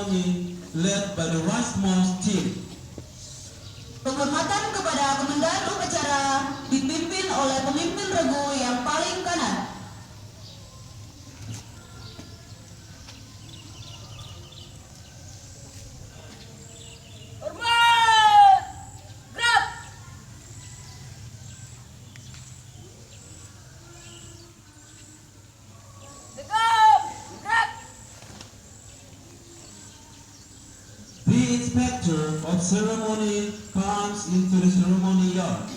ceremony led by the rightmost team. Penghormatan kepada komandan upacara dipimpin oleh pemimpin regu yang paling kanan. Hormat! Gerak! Tegap! Gerak! The inspector of ceremony comes into the ceremony yard.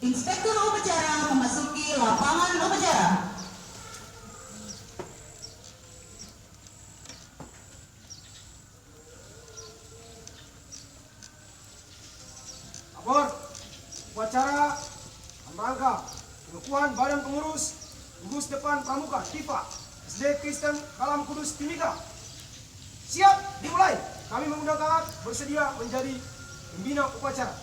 Inspektur upacara memasuki lapangan upacara. Lapor, upacara rangka pengukuhan Badan Pengurus Gugus Depan Pramuka TIFA SD Kristen Kalam Kudus Timika. Siap dimulai. Kami mengundang kakak bersedia menjadi pembina upacara.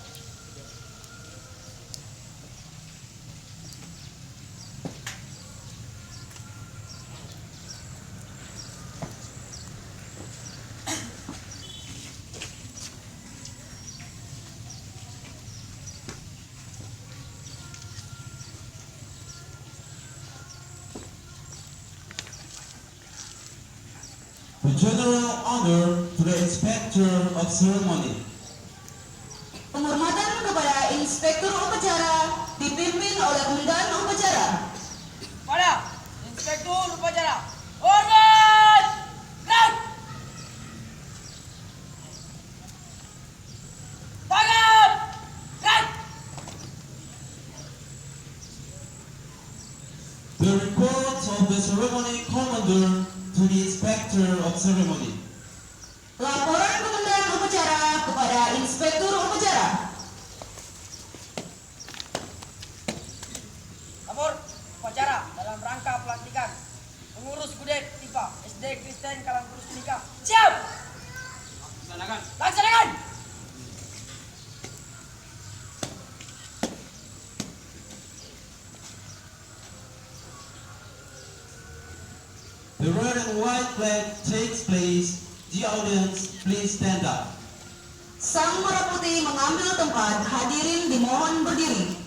The general honor to the inspector of ceremony. Penghormatan kepada inspektur upacara dipimpin oleh komandan upacara. Pada Inspektur Upacara. Hormat! Gerak! Tangan! Gerak! The reports of the ceremony commander to the inspector of ceremony. Laporan komandan upacara kepada inspektur upacara. Lapor upacara dalam rangka pelantikan pengurus Gudek TIFA SD Kristen Kalam Kudus Timika. Siap! Laksanakan. Laksanakan! The red and white flag takes place. The audience, please stand up. Sang merah putih mengambil tempat, hadirin dimohon berdiri.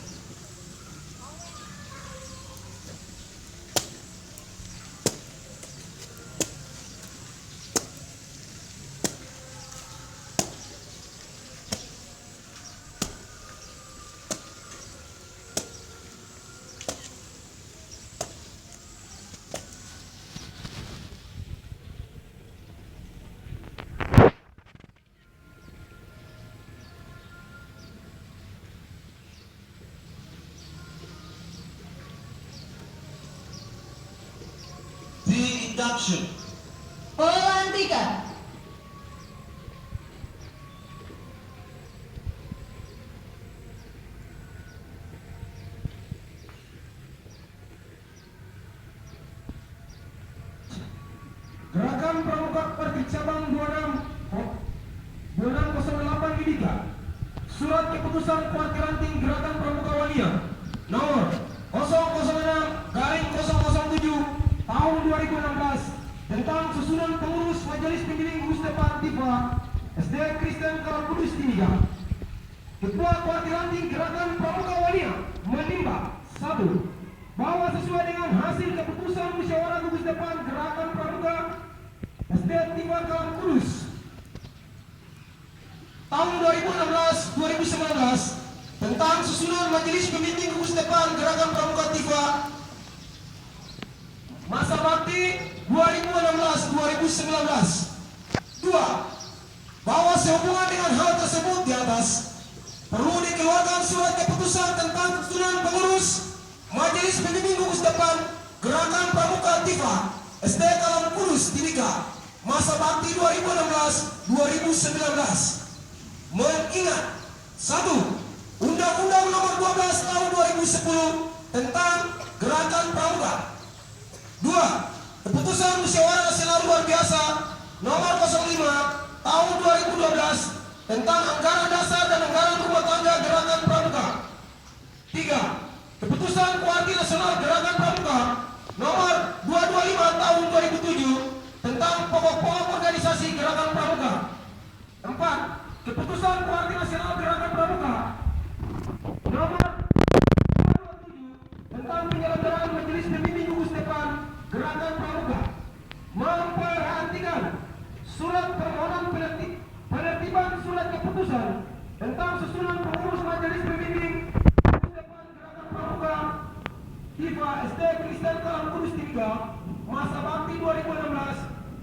The induction. Pelantikan. Gerakan Pramuka Parti Cabang 2608 Mimika. Surat keputusan Parti Ranting Gerakan Pramuka Walia nomor 006/007 tahun 2016 tentang susunan pengurus Majelis Pembimbing Gugus Depan TIFA SD Kristen Kalam Kudus Timika. Ketua Parti Ranting Gerakan Pramuka Walia menimbang 1. Bahwa sesuai dengan hasil keputusan musyawarah gugus depan Gerakan Pramuka SD TIFA Kalam Kudus tahun 2016-2019 tentang susunan Majelis Pembimbing Gugus Depan Gerakan Pramuka TIFA masa bakti 2016-2019. 2. Bahwa sehubungan dengan hal tersebut di atas perlu dikeluarkan surat keputusan tentang susunan pengurus Majelis Pembimbing Gugus Depan Gerakan Pramuka TIFA SD Kalam Kudus Timika masa bakti 2016-2019. Mengingat 1. Undang-Undang Nomor 12 Tahun 2010 tentang Gerakan Pramuka. 2. Keputusan Musyawarah Nasional Luar Biasa Nomor 05 Tahun 2012 tentang anggaran dasar dan anggaran rumah tangga Gerakan Pramuka. 3. Keputusan Kuarti Nasional Gerakan Pramuka Nomor 225 Tahun 2007 tentang pokok-pokok organisasi Gerakan Keputusan Partai Nasional Gerakan Pramuka nomor 27 tentang penyelenggaraan Majelis Pembimbing Gugus Depan Gerakan Pramuka memperhatikan surat permohonan penertiban surat keputusan tentang susunan pengurus Majelis Pembimbing Gugus Depan Gerakan Pramuka TIFA SD Kristen Kalang Kudus Timika masa bakti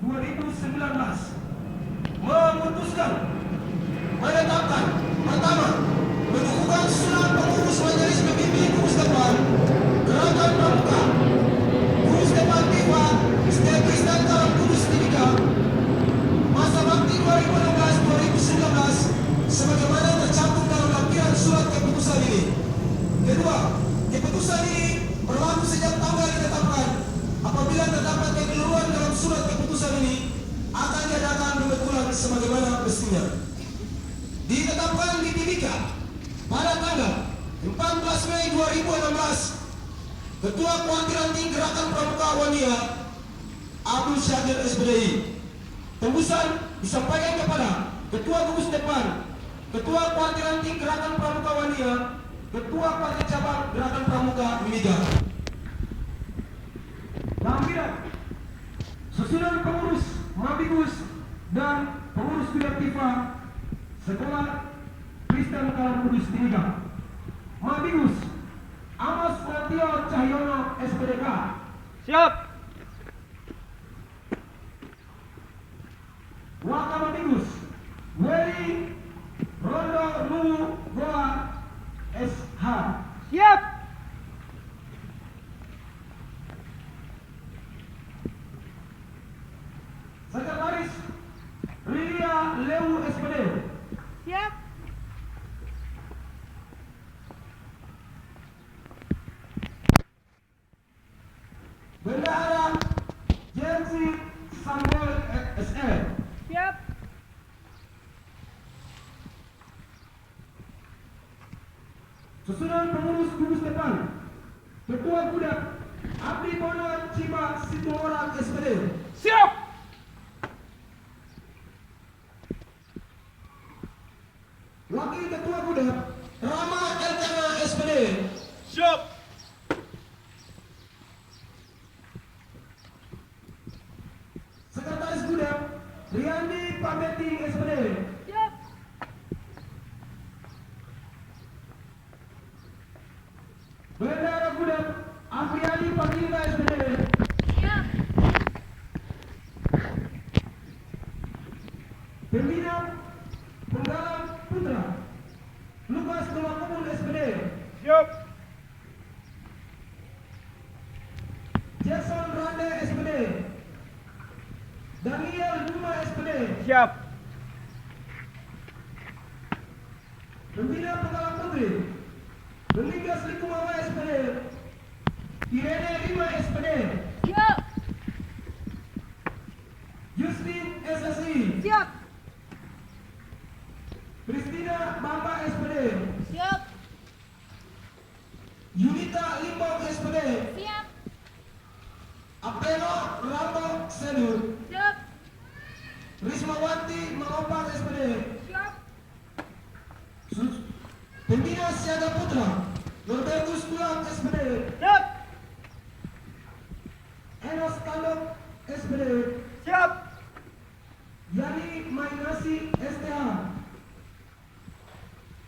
2016-2019 memutuskan menetapkan pertama mengukuhkan susunan pengurus Majelis Pembimbing Gugus Depan Gerakan Pramuka Gugus Depan TIFA SD Kristen Kalang Kudus Timika masa bakti 2016-2019 sebagaimana tercantum dalam lampiran surat keputusan ini. Kedua, keputusan ini berlaku sejak tanggal ditetapkan. Apabila terdapat kekeliruan dalam surat keputusan ini akan diadakan pembetulan sebagaimana mestinya. Ditetapkan di Timika pada tanggal 14 Mei 2016 Ketua Kuantiran Tinggi Gerakan Pramuka Wania Abdul Syakir SPDI. Tembusan disampaikan kepada Ketua Gugus Depan, Ketua Kuantiran Tinggi Gerakan Pramuka Wania, Ketua Partai Cabang Gerakan Pramuka Mimika. Lampiran susunan pengurus Mabigus dan pengurus Bidang TIFA Sekolah Kristen Kalang Kudus Timika. Mabigus Amos Natio Cahyono SPDK. Siap. Wakamabigus Weli Rondo Nuwu Goa SH. Siap. Sekretaris Lilia Lewu SPD. Siap. Bendahara Jensi Samuel SL. Siap. Susunan pengurus Gugus Depan Ketua Budak Abdi Bono Ciba Situorang SPD. Siap. Wakil Ketua Budak Rama Elkana SPD. Siap. Sekretaris Budak Riyandi Pameti SPD. Siap. Bendahara Budak Afriani Pakinda SPD. Siap. Pembina Penggalang Putra Lukas Tumakubun SPD. Siap. Jason Rande SPD. Daniel Duma SPD. Siap. Pembina Penggalang Putri Belingas Likumawa SPD. Irene Rima SPD. Siap. Justin SSI. Siap. Kristina Bamba SPD. Siap. Yunita Limbau SPD. Siap. Apelo Rambo Sedur. Siap. Rismawati Mangopang SPD. Siap. Pembina Siaga Putra Norbertus Tulang SPD. Siap. Enos Tandok SPD. Siap. Yani Mainasi STH.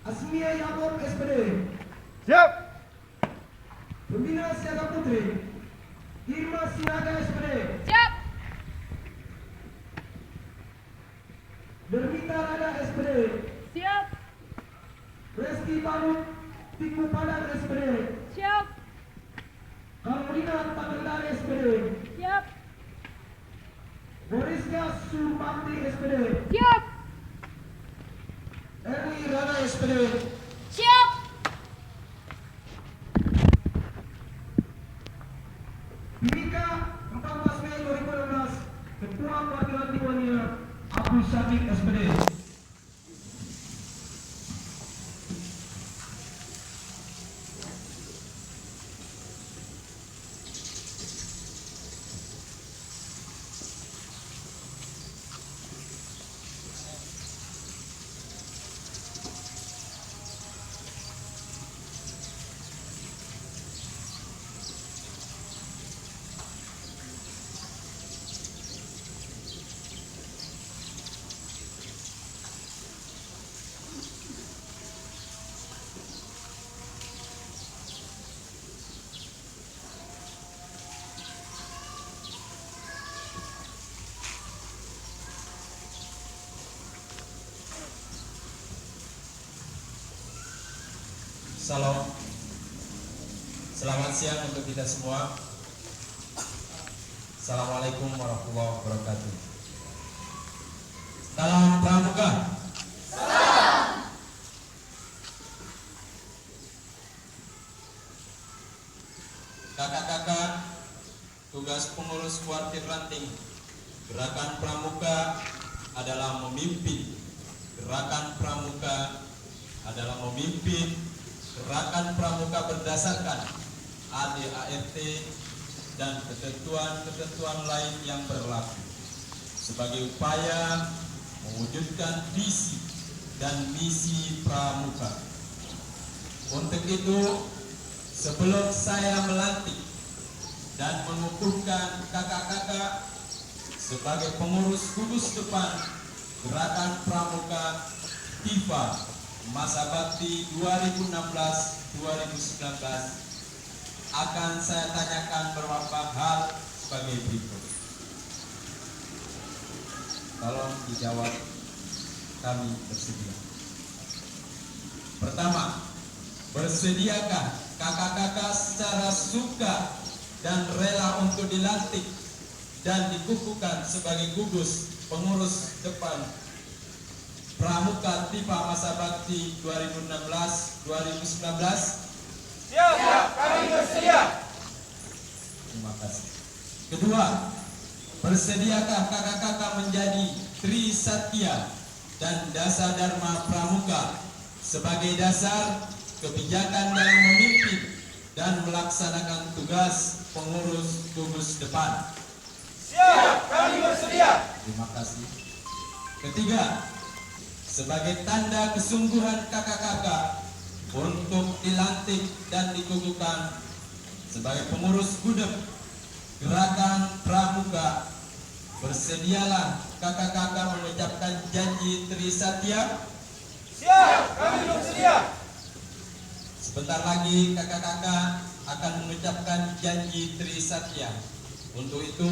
Asmia Yakob SPD. Siap. Pembina Siaga Putri Irma Sinaga SPD. Siap. Dermita Rada SPD. Siap. Reski Barut Tiku Padang SPD. Siap. Karolina Takendari SPD. Siap. Boriska Supakti SPD. Siap. Erni Rana SPD. Siap. Timika 14 Mei 2016 Ketua Perwakilan Timwania Abdul Syakir SPD. Salam. Selamat siang untuk kita semua. Assalamualaikum warahmatullahi wabarakatuh. Salam pramuka. Kakak-kakak, tugas pengurus kuartir ranting Gerakan Pramuka adalah memimpin. Gerakan Pramuka adalah memimpin Gerakan Pramuka berdasarkan ADART dan ketentuan-ketentuan lain yang berlaku sebagai upaya mewujudkan visi dan misi Pramuka. Untuk itu, sebelum saya melantik dan mengukuhkan kakak-kakak sebagai pengurus gugus depan Gerakan Pramuka TIFA masa bakti 2016-2019, akan saya tanyakan beberapa hal sebagai berikut. Tolong dijawab, kami bersedia. Pertama, bersediakah kakak-kakak secara suka dan rela untuk dilantik dan dikukuhkan sebagai gugus pengurus depan Pramuka TIFA masa bakti 2016-2019? Siap, kami bersedia. Terima kasih. Kedua, bersediakah kakak-kakak menjadi Tri Satya dan Dasa Dharma Pramuka sebagai dasar kebijakan dalam memimpin dan melaksanakan tugas pengurus gugus depan? Siap, kami bersedia. Terima kasih. Ketiga, sebagai tanda kesungguhan kakak-kakak untuk dilantik dan dikukuhkan sebagai pengurus gudeg Gerakan Pramuka, bersedialah kakak-kakak mengucapkan janji Tri Satya? Siap, kami bersedia. Sebentar lagi kakak-kakak akan mengucapkan janji Tri Satya. Untuk itu,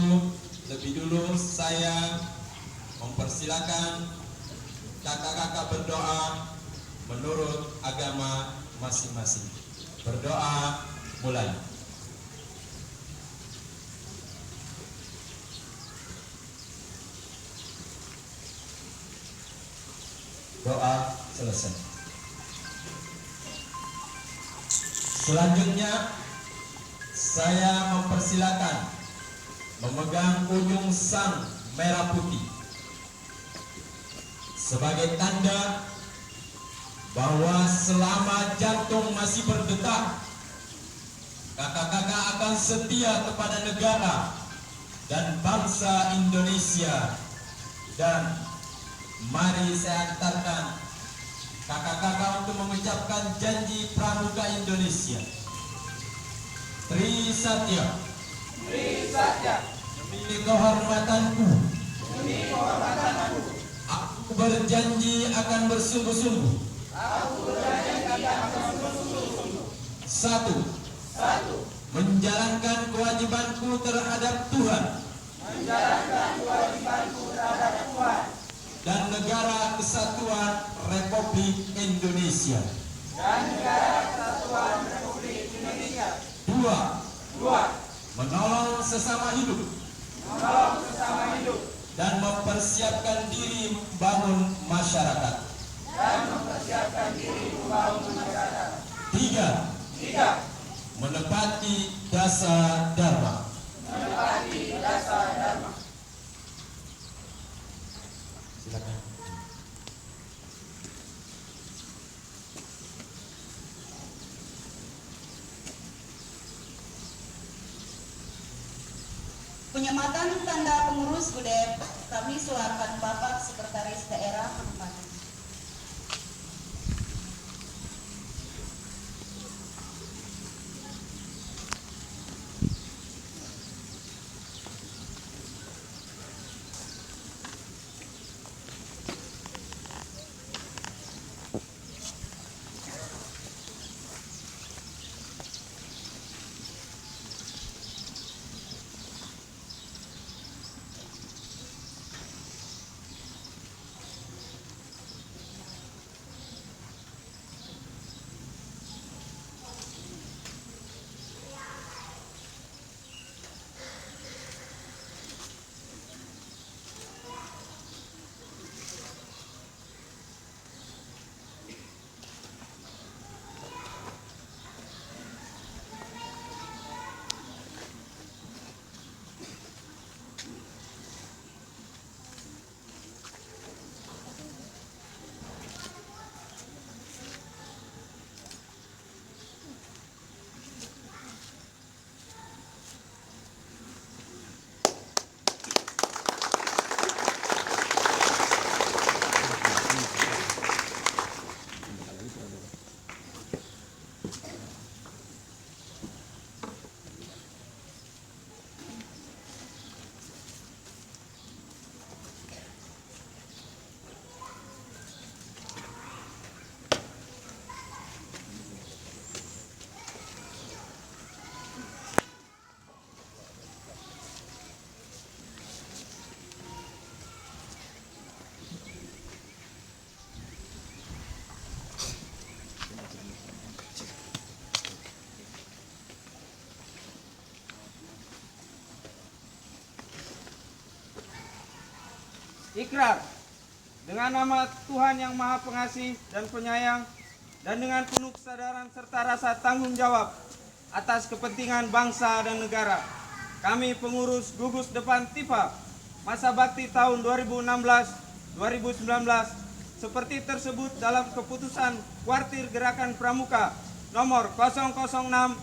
lebih dulu saya mempersilakan kakak-kakak berdoa menurut agama masing-masing. Berdoa mulai. Doa selesai. Selanjutnya saya mempersilakan memegang ujung sang merah putih sebagai tanda bahwa selama jantung masih berdetak, kakak-kakak akan setia kepada negara dan bangsa Indonesia. Dan mari saya antarkan kakak-kakak untuk mengucapkan janji Pramuka Indonesia. Tri Satya. Tri Satya. Demi kehormatanku. Aku berjanji akan bersungguh-sungguh. Satu. Menjalankan kewajibanku terhadap Tuhan. Dan Negara Kesatuan Republik Indonesia. Dua. Menolong sesama hidup. Dan mempersiapkan diri membangun masyarakat. Tiga. Menepati dasa dharma. Silakan. Penyematan tanda pengurus gudeg kami silakan Bapak Sekretaris Daerah menempatkan. Ikrar, dengan nama Tuhan yang Maha Pengasih dan Penyayang, dan dengan penuh kesadaran serta rasa tanggung jawab atas kepentingan bangsa dan negara, kami pengurus gugus depan TIFA masa bakti tahun 2016-2019 seperti tersebut dalam keputusan Kuartir Gerakan Pramuka nomor 006/007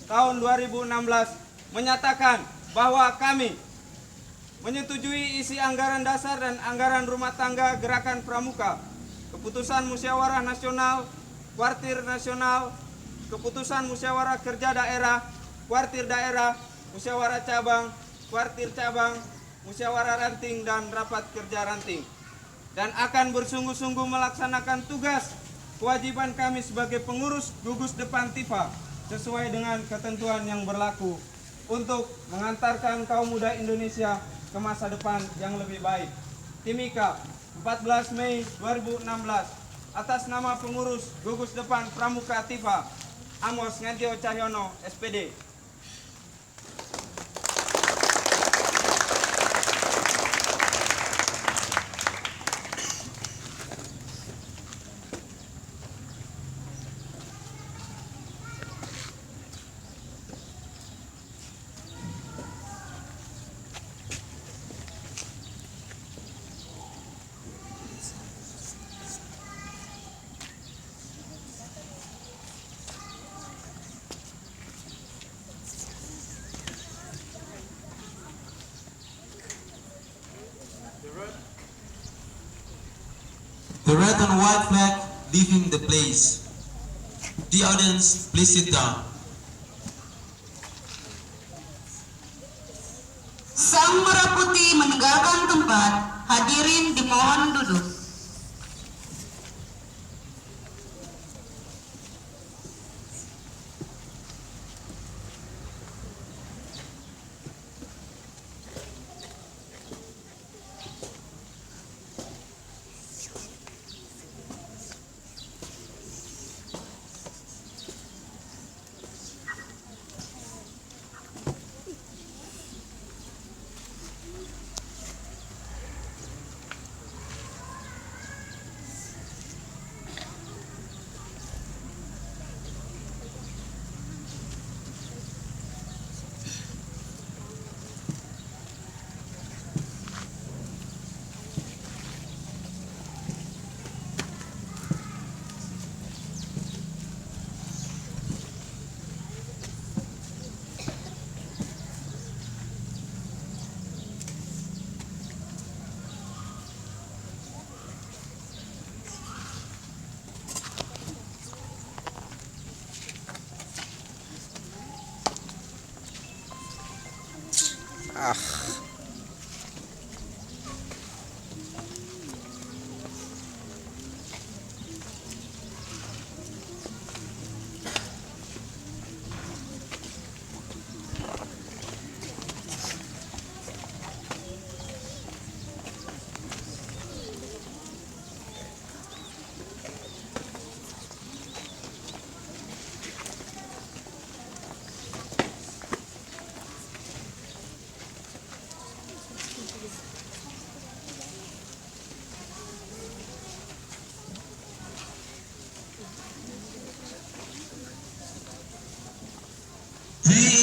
tahun 2016 menyatakan bahwa kami menyetujui isi anggaran dasar dan anggaran rumah tangga Gerakan Pramuka, keputusan Musyawarah Nasional, Kuartir Nasional, keputusan Musyawarah Kerja Daerah, Kuartir Daerah, Musyawarah Cabang, Kuartir Cabang, Musyawarah Ranting, dan Rapat Kerja Ranting, dan akan bersungguh-sungguh melaksanakan tugas kewajiban kami sebagai pengurus gugus depan TIFA sesuai dengan ketentuan yang berlaku untuk mengantarkan kaum muda Indonesia ke masa depan yang lebih baik. Timika, 14 Mei 2016. Atas nama pengurus gugus depan Pramuka TIFA, Amos Ngantio Cahyono, SPD. The red and white flag leaving the place. The audience, please sit down. Sang merah putih meninggalkan tempat, hadirin dimohon duduk.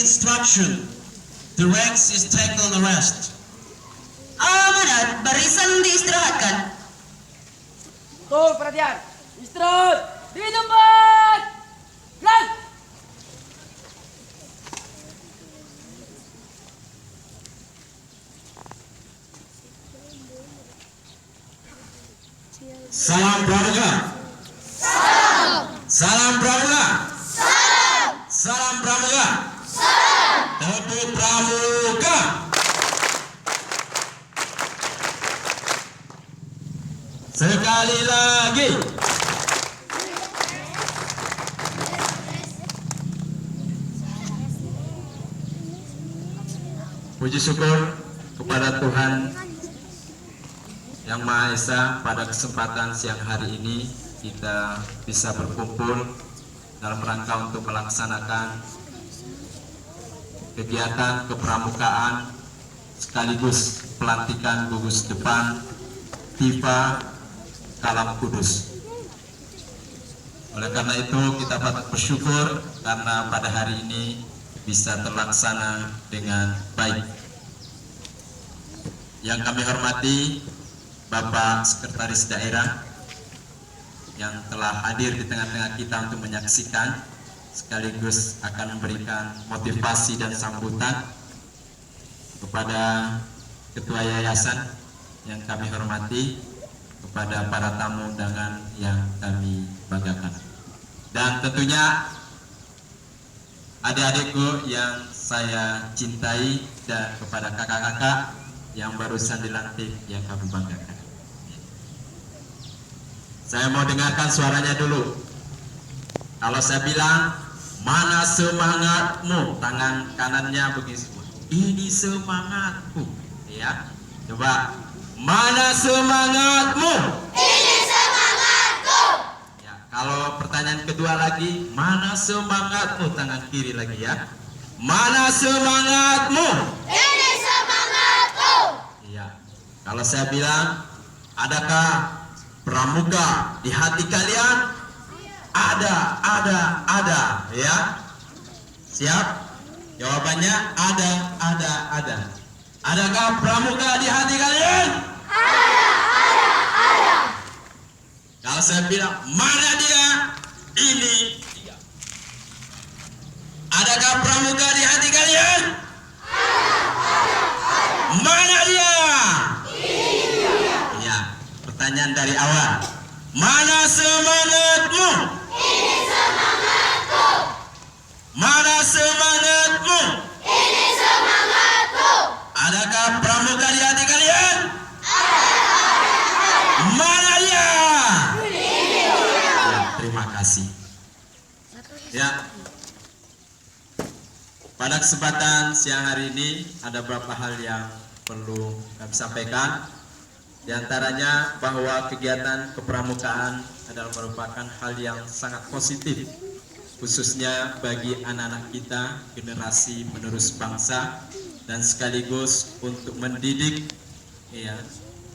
Instruction. The ranks is taken on the rest. Amanat, barisan diistirahatkan. Tuh, perhatian. Istirahat di tempat. Gerak. Salam Pramuka. Salam. Salam Pramuka. Salam. Salam Pramuka. Teguh Pramuka. Sekali lagi. Puji syukur kepada Tuhan Yang Maha Esa, pada kesempatan siang hari ini kita bisa berkumpul dalam rangka untuk melaksanakan kegiatan kepramukaan sekaligus pelantikan gugus depan TIPA Kalam Kudus. Oleh karena itu kita patut bersyukur karena pada hari ini bisa terlaksana dengan baik. Yang kami hormati Bapak Sekretaris Daerah yang telah hadir di tengah-tengah kita untuk menyaksikan sekaligus akan memberikan motivasi dan sambutan kepada Ketua Yayasan yang kami hormati, kepada para tamu undangan yang kami banggakan, dan tentunya adik-adikku yang saya cintai dan kepada kakak-kakak yang barusan dilantik yang kami banggakan. Saya mau dengarkan suaranya dulu. Kalau saya bilang, mana semangatmu? Tangan kanannya begini semua. Ini semangatku. Ya, coba. Mana semangatmu? Ini semangatku. Ya, kalau pertanyaan kedua lagi, mana semangatmu? Tangan kiri lagi ya. Mana semangatmu? Ini semangatku. Iya. Kalau saya bilang, adakah pramuka di hati kalian? Ada, ya. Siap? Jawabannya ada. Adakah pramuka di hati kalian? Ada. Kalau saya bilang, mana dia? Ini dia. Adakah pramuka di hati kalian? Mana dia? Ya, pertanyaan dari awal. Mana semangatmu? Ini semangatku. Mana semangatmu? Ini semangatku. Adakah pramuka di hati kalian? Mana dia? Ya, terima kasih. Ya. Pada kesempatan siang hari ini ada beberapa hal yang perlu kami sampaikan. Di antaranya bahwa kegiatan kepramukaan adalah merupakan hal yang sangat positif, khususnya bagi anak-anak kita, generasi penerus bangsa, dan sekaligus untuk mendidik ya,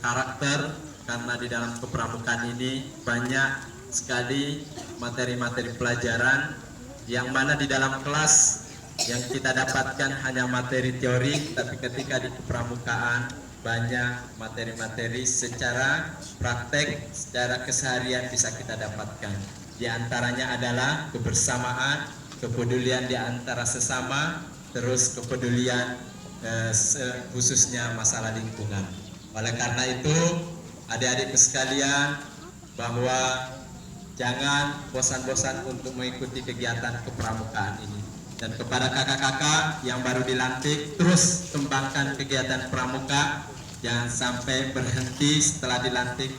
karakter, karena di dalam kepramukaan ini banyak sekali materi-materi pelajaran yang mana di dalam kelas yang kita dapatkan hanya materi teori, tapi ketika di kepramukaan banyak materi-materi secara praktek, secara keseharian bisa kita dapatkan. Di antaranya adalah kebersamaan, kepedulian di antara sesama, terus kepedulian khususnya masalah lingkungan. Oleh karena itu, adik-adikku sekalian, bahwa jangan bosan-bosan untuk mengikuti kegiatan kepramukaan ini. Dan kepada kakak-kakak yang baru dilantik, terus kembangkan kegiatan pramuka, jangan sampai berhenti setelah dilantik.